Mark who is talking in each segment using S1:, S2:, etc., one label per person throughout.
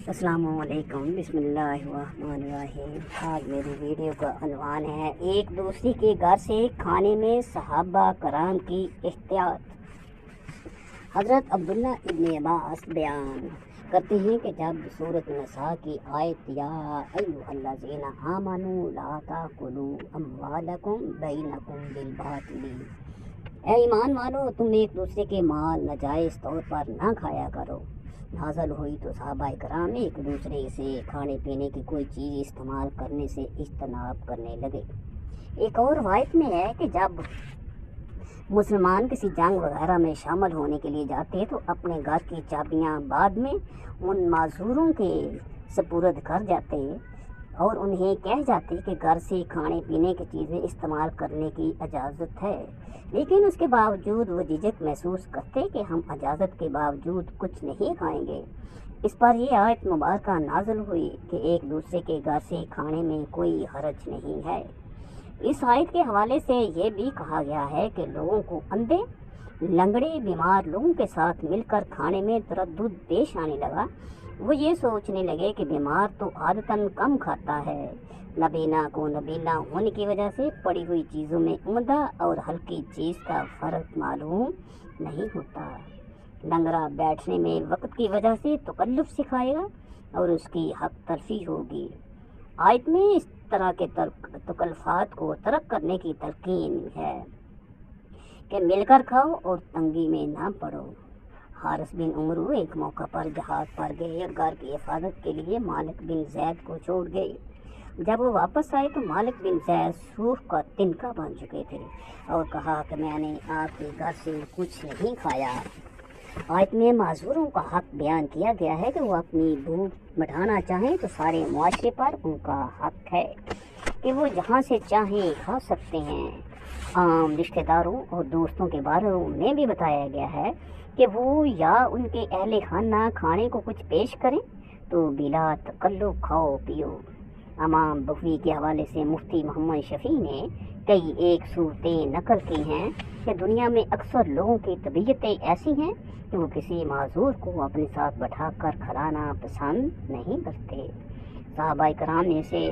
S1: السلام علیکم، بسم اللہ الرحمن الرحیم۔ آج میری ویڈیو کا عنوان ہے ایک دوسرے کے گھر سے کھانے میں صحابہ کرام کی احتیاط۔ حضرت عبداللہ ابن عباس بیان کرتے ہیں کہ جب سورۃ نساء کی آیت یا ایھا الذین آمنوا لا تاکلوا اموالکم بینکم بالباطل، اے ایمان والو تم ایک دوسرے کے مال ناجائز طور پر نہ کھایا کرو، نازل ہوئی تو صحابہ کرام ایک دوسرے سے کھانے پینے کی کوئی چیز استعمال کرنے سے اجتناب کرنے لگے۔ ایک اور روایت میں ہے کہ جب مسلمان کسی جنگ وغیرہ میں شامل ہونے کے لیے جاتے تو اپنے گھر کی چابیاں بعد میں ان معذوروں کے سپرد کر جاتے اور انہیں کہہ جاتے کہ گھر سے کھانے پینے کی چیزیں استعمال کرنے کی اجازت ہے، لیکن اس کے باوجود وہ جھجک محسوس کرتے کہ ہم اجازت کے باوجود کچھ نہیں کھائیں گے۔ اس پر یہ آیت مبارکہ نازل ہوئی کہ ایک دوسرے کے گھر سے کھانے میں کوئی حرج نہیں ہے۔ اس آیت کے حوالے سے یہ بھی کہا گیا ہے کہ لوگوں کو اندھے، لنگڑے، بیمار لوگوں کے ساتھ مل کر کھانے میں تردد پیش آنے لگا۔ وہ یہ سوچنے لگے کہ بیمار تو عادتاً کم کھاتا ہے، نابینا کو نابینا ہونے کی وجہ سے پڑی ہوئی چیزوں میں عمدہ اور ہلکی چیز کا فرق معلوم نہیں ہوتا، لنگڑا بیٹھنے میں وقت کی وجہ سے تکلف سکھائے گا اور اس کی حق تلفی ہوگی۔ آیت میں اس طرح کے تکلفات کو ترک کرنے کی تلقین ہے کہ مل کر کھاؤ اور تنگی میں نہ پڑو۔ حارث بن عمرو ایک موقع پر جہاد پر گئے اور گھر کی حفاظت کے لیے مالک بن زید کو چھوڑ گئے۔ جب وہ واپس آئے تو مالک بن زید سوف کا تنکا بن چکے تھے اور کہا کہ میں نے آپ کے گھر سے کچھ نہیں کھایا۔ آیت میں معذوروں کا حق بیان کیا گیا ہے کہ وہ اپنی بھوک مٹانا چاہیں تو سارے معاشرے پر ان کا حق ہے کہ وہ جہاں سے چاہیں کھا سکتے ہیں۔ عام رشتہ داروں اور دوستوں کے بارے میں بھی بتایا گیا ہے کہ وہ یا ان کے اہل خانہ کھانے کو کچھ پیش کریں تو بلا تکلف کھاؤ پیو۔ امام بخاری کے حوالے سے مفتی محمد شفیع نے کئی ایک صورتیں نقل کی ہیں کہ دنیا میں اکثر لوگوں کی طبیعتیں ایسی ہیں کہ وہ کسی معذور کو اپنے ساتھ بٹھا کر کھلانا پسند نہیں کرتے۔ صحابہ کرام میں سے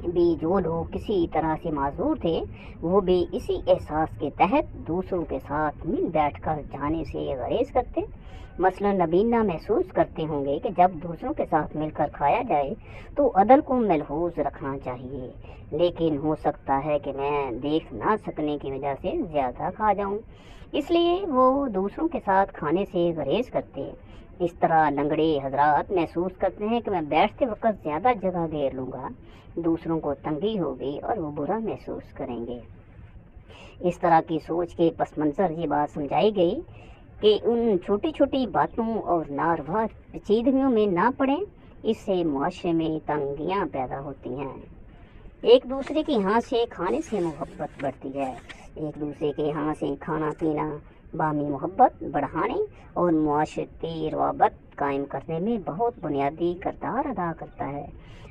S1: بھی جو لوگ کسی طرح سے معذور تھے وہ بھی اسی احساس کے تحت دوسروں کے ساتھ مل بیٹھ کر جانے سے گریز کرتے، مثلا نبینا محسوس کرتے ہوں گے کہ جب دوسروں کے ساتھ مل کر کھایا جائے تو عدل کو ملحوظ رکھنا چاہیے، لیکن ہو سکتا ہے کہ میں دیکھ نہ سکنے کی وجہ سے زیادہ کھا جاؤں، اس لیے وہ دوسروں کے ساتھ کھانے سے گریز کرتے۔ اس طرح لنگڑے حضرات محسوس کرتے ہیں کہ میں بیٹھتے وقت زیادہ جگہ گھیر لوں گا، دوسروں کو تنگی ہوگی اور وہ برا محسوس کریں گے۔ اس طرح کی سوچ کے پس منظر یہ بات سمجھائی گئی کہ ان چھوٹی چھوٹی باتوں اور ناروا پیچیدگیوں میں نہ پڑیں، اس سے معاشرے میں تنگیاں پیدا ہوتی ہیں۔ ایک دوسرے کے ہاں سے کھانے سے محبت بڑھتی ہے۔ ایک دوسرے کے ہاں سے کھانا پینا باہمی محبت بڑھانے اور معاشرتی روابط قائم کرنے میں بہت بنیادی کردار ادا کرتا ہے۔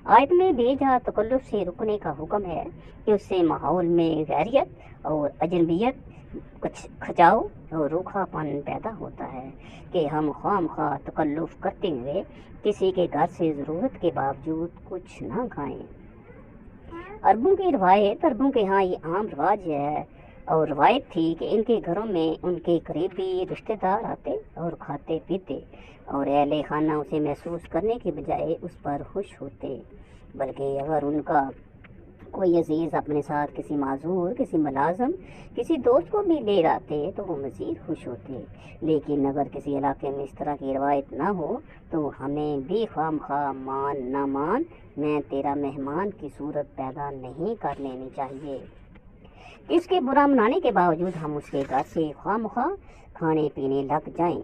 S1: آیت میں بے جا تکلف سے رکنے کا حکم ہے کہ اس سے ماحول میں غیریت اور اجنبیت، کھچاؤ اور روکھا پن پیدا ہوتا ہے کہ ہم خواہ مخواہ تکلف کرتے ہوئے کسی کے گھر سے ضرورت کے باوجود کچھ نہ کھائیں۔ عربوں کی روایت، عربوں کے ہاں یہ عام رواج ہے اور روایت تھی کہ ان کے گھروں میں ان کے قریبی رشتہ دار آتے اور کھاتے پیتے اور اہل خانہ اسے محسوس کرنے کے بجائے اس پر خوش ہوتے، بلکہ اگر ان کا کوئی عزیز اپنے ساتھ کسی معذور، کسی ملازم، کسی دوست کو بھی لے آتے تو وہ مزید خوش ہوتے۔ لیکن اگر کسی علاقے میں اس طرح کی روایت نہ ہو تو ہمیں بھی خواہ مخواہ مان نہ مان میں تیرا مہمان کی صورت پیدا نہیں کر لینی چاہیے۔ اس کے برا منانے کے باوجود ہم اس کے گھر سے خواہ مخواہ کھانے پینے لگ جائیں۔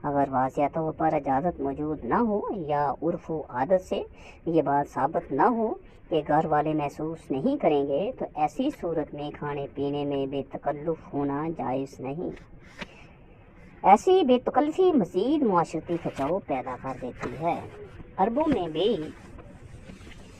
S1: اگر واضح طور پر اجازت موجود نہ ہو یا عرف و عادت سے یہ بات ثابت نہ ہو کہ گھر والے محسوس نہیں کریں گے تو ایسی صورت میں کھانے پینے میں بے تکلف ہونا جائز نہیں۔ ایسی بے تکلفی مزید معاشرتی کھچاؤ پیدا کر دیتی ہے۔ عربوں میں بھی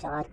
S1: 4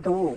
S1: 2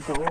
S1: 2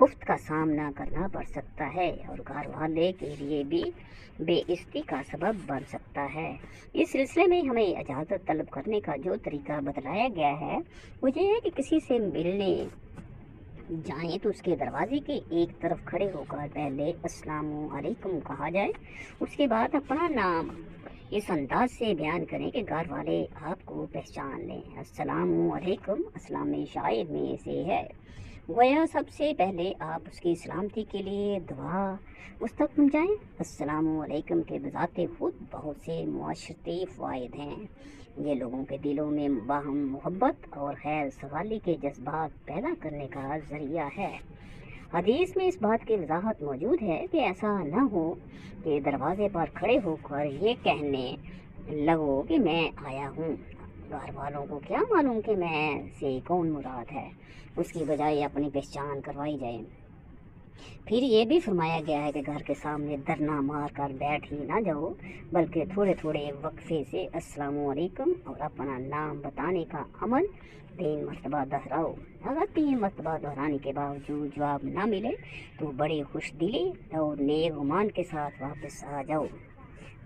S1: خفت کا سامنا کرنا پڑ سکتا ہے اور گھر والے کے لیے بھی بے عزتی کا سبب بن سکتا ہے۔ اس سلسلے میں ہمیں اجازت طلب کرنے کا جو طریقہ بتلایا گیا ہے وہ یہ ہے کہ کسی سے ملنے جائیں تو اس کے دروازے کے ایک طرف کھڑے ہو کر پہلے السلام علیکم کہا جائے، اس کے بعد اپنا نام اس انداز سے بیان کریں کہ گھر والے آپ کو پہچان لیں۔ السلام علیکم اسلامی شاعر میں سے ہے، گویا سب سے پہلے آپ اس کی سلامتی کے لیے دعا مستقبل جائیں۔ السلام علیکم کے بذات خود بہت سے معاشرتی فوائد ہیں۔ یہ لوگوں کے دلوں میں باہم محبت اور خیر سگالی کے جذبات پیدا کرنے کا ذریعہ ہے۔ حدیث میں اس بات کی وضاحت موجود ہے کہ ایسا نہ ہو کہ دروازے پر کھڑے ہو کر یہ کہنے لگو کہ میں آیا ہوں، گھر والوں کو کیا معلوم کہ میں سے کون مراد ہے، اس کی بجائے اپنی پہچان کروائی جائے۔ پھر یہ بھی فرمایا گیا ہے کہ گھر کے سامنے دھرنا مار کر بیٹھ ہی نہ جاؤ، بلکہ تھوڑے تھوڑے وقفے سے السلام علیکم اور اپنا نام بتانے کا عمل 3 مرتبہ دہراؤ۔ اگر 3 مرتبہ دہرانے کے باوجود جواب نہ ملے تو بڑی خوش دلی اور نیک گمان کے ساتھ واپس آ جاؤ۔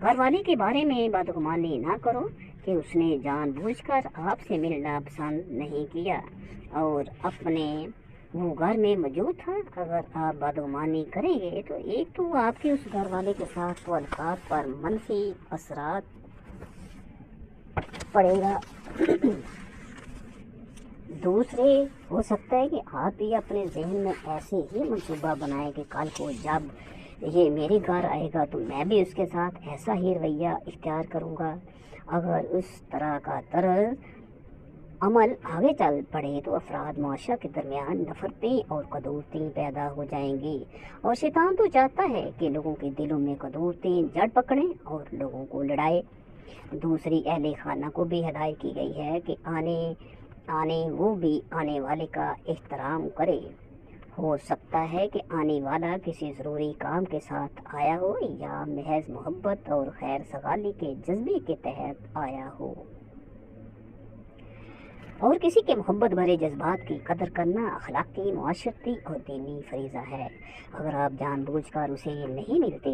S1: گھر والے کے بارے میں بدگمانی نہ کرو کہ اس نے جان بوجھ کر آپ سے ملنا پسند نہیں کیا اور اپنے وہ گھر میں موجود تھا۔ اگر آپ بدگمانی کریں گے تو ایک تو آپ کے اس گھر والے کے ساتھ تعلقات پر منفی اثرات پڑے گا، دوسرے ہو سکتا ہے کہ آپ بھی اپنے ذہن میں ایسے ہی منصوبہ بنائیں کہ کل کو جب یہ میرے گھر آئے گا تو میں بھی اس کے ساتھ ایسا ہی رویہ اختیار کروں گا۔ اگر اس طرح کا طرز عمل آگے چل پڑے تو افراد معاشرہ کے درمیان نفرتیں اور قدورتیں پیدا ہو جائیں گی، اور شیطان تو چاہتا ہے کہ لوگوں کے دلوں میں قدورتیں جڑ پکڑیں اور لوگوں کو لڑائے۔ دوسری اہل خانہ کو بھی ہدایت کی گئی ہے کہ وہ بھی آنے والے کا احترام کرے۔ ہو سکتا ہے کہ آنے والا کسی ضروری کام کے ساتھ آیا ہو یا محض محبت اور خیر سگالی کے جذبے کے تحت آیا ہو، اور کسی کے محبت بھرے جذبات کی قدر کرنا اخلاقی، معاشرتی اور دینی فریضہ ہے۔ اگر آپ جان بوجھ کر اسے نہیں ملتے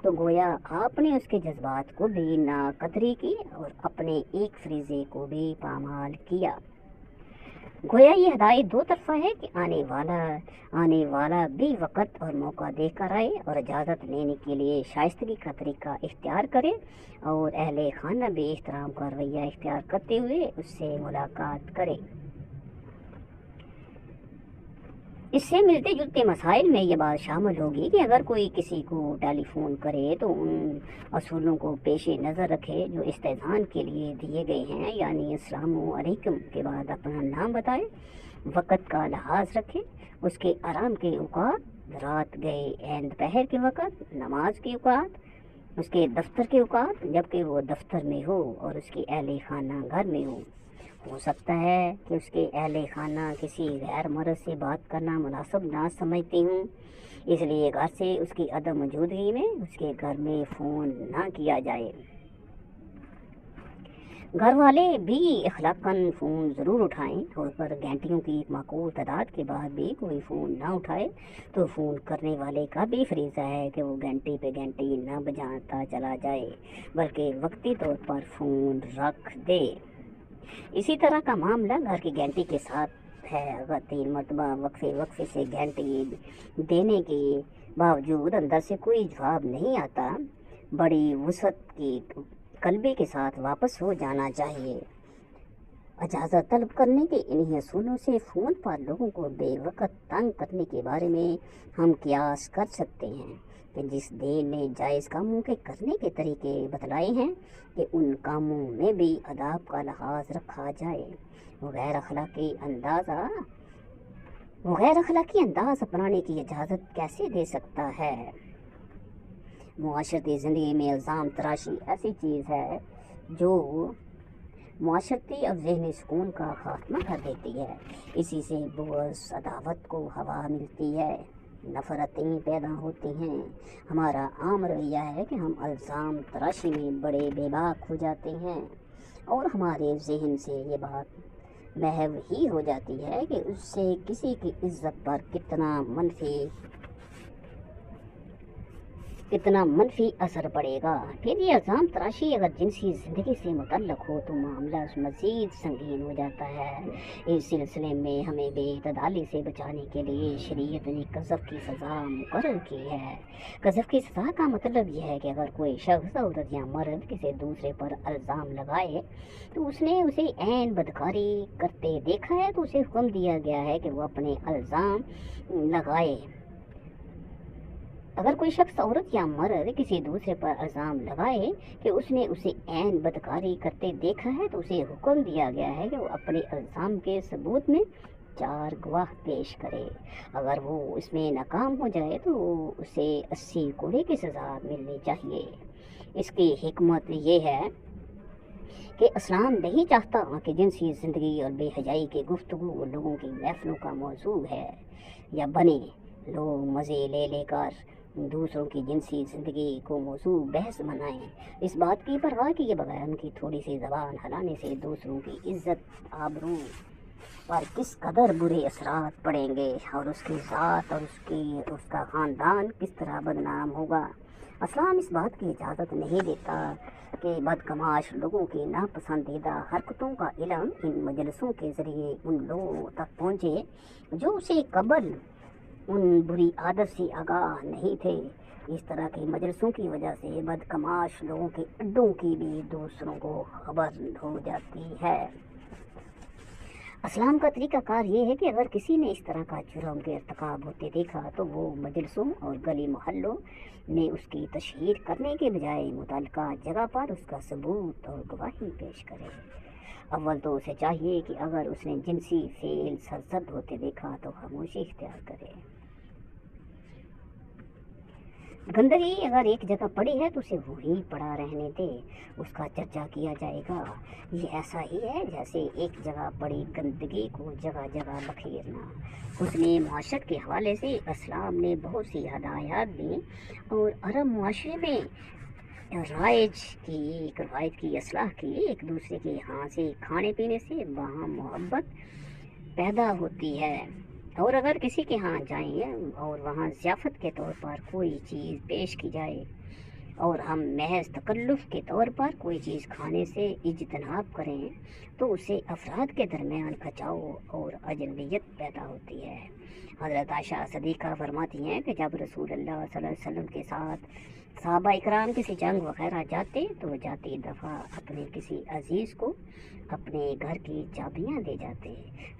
S1: تو گویا آپ نے اس کے جذبات کو بھی ناقدری کی اور اپنے ایک فریضے کو بھی پامال کیا۔ گویا یہ ہدایت دو طرفہ ہے کہ آنے والا بھی وقت اور موقع دیکھ کر آئے اور اجازت لینے کے لیے شائستگی کا طریقہ اختیار کرے، اور اہل خانہ بھی احترام کا رویہ اختیار کرتے ہوئے اس سے ملاقات کرے۔ اس سے ملتے جلتے مسائل میں یہ بات شامل ہوگی کہ اگر کوئی کسی کو ٹیلی فون کرے تو ان اصولوں کو پیش نظر رکھے جو استئذان کے لیے دیے گئے ہیں، یعنی السلام علیکم کے بعد اپنا نام بتائے، وقت کا لحاظ رکھے، اس کے آرام کے اوقات، رات گئے عین دوپہر کے وقت، نماز کے اوقات، اس کے دفتر کے اوقات جبکہ وہ دفتر میں ہو اور اس کی اہل خانہ گھر میں ہو سکتا ہے کہ اس کے اہل خانہ کسی غیر مرد سے بات کرنا مناسب نہ سمجھتے ہوں، اس لیے گھر سے اس کی عدم موجودگی میں اس کے گھر میں فون نہ کیا جائے۔ گھر والے بھی اخلاقاً فون ضرور اٹھائیں، اور پر گھنٹیوں کی ایک معقول تعداد کے بعد بھی کوئی فون نہ اٹھائے تو فون کرنے والے کا بھی فریضہ ہے کہ وہ گھنٹی پہ گھنٹی نہ بجاتا چلا جائے بلکہ وقتی طور پر فون رکھ دے۔ اسی طرح کا معاملہ گھر کی گھنٹی کے ساتھ ہے۔ اگر 3 مرتبہ وقفے سے گھنٹی دینے کے باوجود اندر سے کوئی جواب نہیں آتا، بڑی وسعت کی قلبی کے ساتھ واپس ہو جانا چاہیے۔ اجازت طلب کرنے کے انہی اصولوں سے فون پر لوگوں کو بے وقت تنگ کرنے کے بارے میں ہم قیاس کر سکتے ہیں کہ جس دین نے جائز کاموں کے کرنے کے طریقے بتلائے ہیں کہ ان کاموں میں بھی آداب کا لحاظ رکھا جائے۔ غیر اخلاقی انداز اپنانے کی اجازت کیسے دے سکتا ہے؟ معاشرتی زندگی میں الزام تراشی ایسی چیز ہے جو معاشرتی اور ذہنی سکون کا خاتمہ کر دیتی ہے۔ اسی سے بغض، عداوت کو ہوا ملتی ہے، نفرتیں پیدا ہوتی ہیں۔ ہمارا عام رویہ ہے کہ ہم الزام تراشی میں بڑے بے باک ہو جاتے ہیں اور ہمارے ذہن سے یہ بات محو ہی ہو جاتی ہے کہ اس سے کسی کی عزت پر کتنا منفی اثر پڑے گا۔ پھر یہ الزام تراشی اگر جنسی زندگی سے متعلق ہو تو معاملہ مزید سنگین ہو جاتا ہے۔ اس سلسلے میں ہمیں بے اعتدالی سے بچانے کے لیے شریعت نے قذف کی سزا مقرر کی ہے۔ قذف کی سزا کا مطلب یہ ہے کہ اگر کوئی شخص، عورت یا مرد کسی دوسرے پر الزام لگائے تو اس نے اسے عین بدکاری کرتے دیکھا ہے تو اسے حکم دیا گیا ہے کہ وہ اپنے الزام لگائے۔ اگر کوئی شخص، عورت یا مرد کسی دوسرے پر الزام لگائے کہ اس نے اسے عین بدکاری کرتے دیکھا ہے تو اسے حکم دیا گیا ہے کہ وہ اپنے الزام کے ثبوت میں 4 گواہ پیش کرے۔ اگر وہ اس میں ناکام ہو جائے تو اسے 80 کوڑے کی سزا ملنی چاہیے۔ اس کی حکمت یہ ہے کہ اسلام نہیں چاہتا کہ جنسی زندگی اور بے حیائی کی گفتگو لوگوں کی محفلوں کا موضوع ہے یا بنے۔ لوگ مزے لے لے کر دوسروں کی جنسی زندگی کو موضوع بحث بنائیں، اس بات کی پرواہ کیے بغیر ان کی تھوڑی سی زبان ہلانے سے دوسروں کی عزت آبرو پر کس قدر برے اثرات پڑیں گے اور اس کی ذات اور اس کا خاندان کس طرح بدنام ہوگا۔ اسلام اس بات کی اجازت نہیں دیتا کہ بدکماش لوگوں کی ناپسندیدہ حرکتوں کا علم ان مجلسوں کے ذریعے ان لوگوں تک پہنچے جو اسے قبل ان بری عادت سے آگاہ نہیں تھے۔ اس طرح کی مجلسوں کی وجہ سے بدکماش لوگوں کے اڈوں کی بھی دوسروں کو خبر ہو جاتی ہے۔ اسلام کا طریقہ کار یہ ہے کہ اگر کسی نے اس طرح کا جرم کے ارتکاب ہوتے دیکھا تو وہ مجلسوں اور گلی محلوں میں اس کی تشہیر کرنے کے بجائے متعلقہ جگہ پر اس کا ثبوت اور گواہی پیش کرے۔ اول تو اسے چاہیے کہ اگر اس نے جنسی فعل سرزد ہوتے دیکھا تو خاموشی اختیار کرے۔ گندگی اگر ایک جگہ پڑی ہے تو اسے وہیں پڑا رہنے دے، اس کا چرچا کیا جائے گا۔ یہ ایسا ہی ہے جیسے ایک جگہ پڑی گندگی کو جگہ جگہ بکھیرنا۔ حسن معاشرت کے حوالے سے اسلام نے بہت سی ہدایات دی اور عرب معاشرے میں رائج کی ایک روایت کی اصلاح کی۔ ایک دوسرے کے ہاں سے کھانے پینے سے باہم محبت پیدا ہوتی ہے، اور اگر کسی کے ہاں جائیں اور وہاں ضیافت کے طور پر کوئی چیز پیش کی جائے اور ہم محض تکلف کے طور پر کوئی چیز کھانے سے اجتناب کریں تو اسے افراد کے درمیان کھچاؤ اور اجنبیت پیدا ہوتی ہے۔ حضرت عائشہ صدیقہ فرماتی ہیں کہ جب رسول اللہ صلی اللہ علیہ وسلم کے ساتھ صحابہ اکرام کسی جنگ وغیرہ جاتے تو وہ جاتی دفعہ اپنے کسی عزیز کو اپنے گھر کی چابیاں دے جاتے،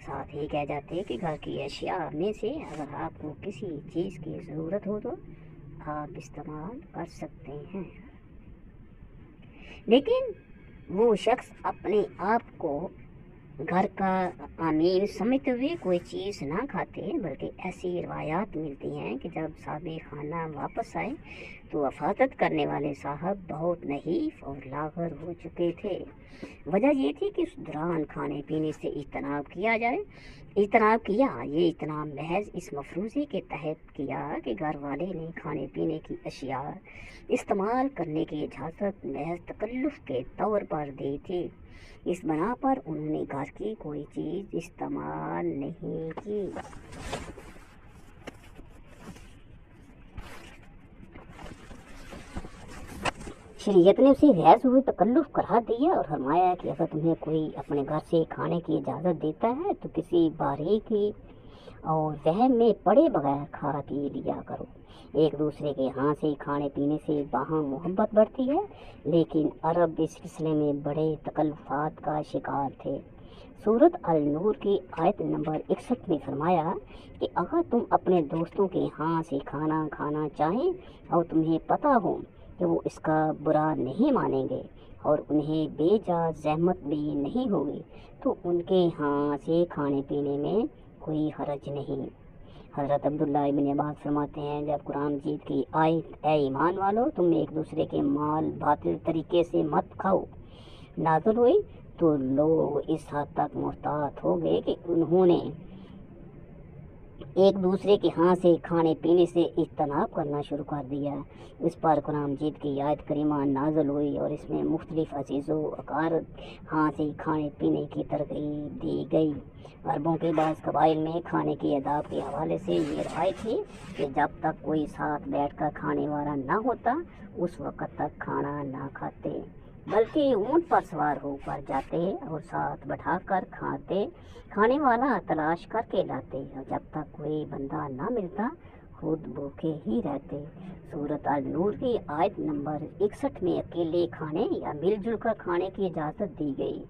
S1: ساتھ ہی کہہ جاتے کہ گھر کی اشیاء میں سے اگر آپ کو کسی چیز کی ضرورت ہو تو آپ استعمال کر سکتے ہیں۔ لیکن وہ شخص اپنے آپ کو گھر کا امین سمجھتے ہوئے کوئی چیز نہ کھاتے، بلکہ ایسی روایات ملتی ہیں کہ جب صاحب خانہ واپس آئے تو افاظت کرنے والے صاحب بہت نحیف اور لاغر ہو چکے تھے۔ وجہ یہ تھی کہ اس دوران کھانے پینے سے اجتناب کیا۔ یہ اجتناب محض اس مفروضے کے تحت کیا کہ گھر والے نے کھانے پینے کی اشیاء استعمال کرنے کی اجازت محض تکلف کے طور پر دی تھی۔ اس بنا پر انہوں نے گھر کی کوئی چیز استعمال نہیں کی۔ شریعت نے اسے غیر ضروری تکلف قرار دیا اور فرمایا کہ اگر تمہیں کوئی اپنے گھر سے کھانے کی اجازت دیتا ہے تو کسی باریکی اور وہم میں پڑے بغیر کھا پی لیا کرو۔ ایک دوسرے کے ہاں سے کھانے پینے سے باہم محبت بڑھتی ہے، لیکن عرب اس سلسلے میں بڑے تکلفات کا شکار تھے۔ سورۃ النور کی آیت نمبر 61 میں فرمایا کہ اگر تم اپنے دوستوں کے ہاں سے کھانا کھانا چاہیں اور تمہیں پتہ ہو کہ وہ اس کا برا نہیں مانیں گے اور انہیں بے جا زحمت بھی نہیں ہوگی تو ان کے ہاں سے کھانے پینے میں کوئی حرج نہیں۔ حضرت عبداللہ ابن عباس فرماتے ہیں جب قرآن مجید کی آیت اے ایمان والو تم ایک دوسرے کے مال باطل طریقے سے مت کھاؤ نازل ہوئی تو لوگ اس حد تک محتاط ہو گئے کہ انہوں نے ایک دوسرے کے ہاں سے کھانے پینے سے اجتناب کرنا شروع کر دیا۔ اس پر قرآن مجید کی آیت کریمہ نازل ہوئی اور اس میں مختلف عزیز و اقارب ہاں سے کھانے پینے کی ترغیب دی گئی۔ عربوں کے بعض قبائل میں کھانے کی آداب کے حوالے سے یہ روایت تھی کہ جب تک کوئی ساتھ بیٹھ کر کھانے والا نہ ہوتا اس وقت تک کھانا نہ کھاتے، بلکہ اونٹ پر سوار ہو کر جاتے اور ساتھ بٹھا کر کھانے والا تلاش کر کے لاتے، اور جب تک کوئی بندہ نہ ملتا خود بھوکے ہی رہتے۔ سورۃ النور کی آیت نمبر 61 میں اکیلے کھانے یا مل جل کر کھانے کی اجازت دی گئی۔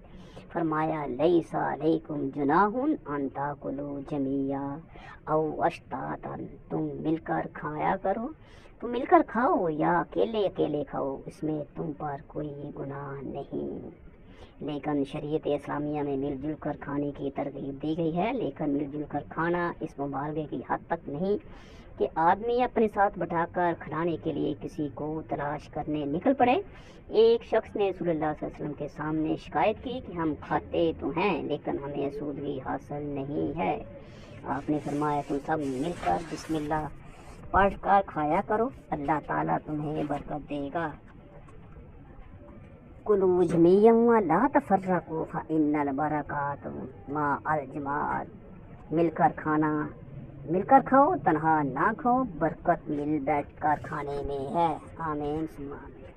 S1: فرمایا لیس علیکم جناح ان تاکلوا جمیعا او اشتاتا، تم مل کر کھایا کرو، تم مل کر کھاؤ یا اکیلے اکیلے کھاؤ، اس میں تم پر کوئی گناہ نہیں۔ لیکن شریعت اسلامیہ میں مل جل کر کھانے کی ترغیب دی گئی ہے، لیکن مل جل کر کھانا اس مبالغے کی حد تک نہیں کہ آدمی اپنے ساتھ بٹھا کر کھلانے کے لیے کسی کو تلاش کرنے نکل پڑے۔ ایک شخص نے رسول اللہ صلی اللہ علیہ وسلم کے سامنے شکایت کی کہ ہم کھاتے تو ہیں لیکن ہمیں آسودگی حاصل نہیں ہے۔ آپ نے فرمایا تم سب مل کر بسم اللہ پڑھ کر کھایا کرو، اللہ تعالیٰ تمہیں برکت دے گا۔ کلوا جمیعا ولا تفرقوا فإن البرکات مع الجماعت، مل کر کھاؤ، تنہا نہ کھاؤ، برکت مل بیٹھ کر کھانے میں ہے۔ آمین ثم آمین۔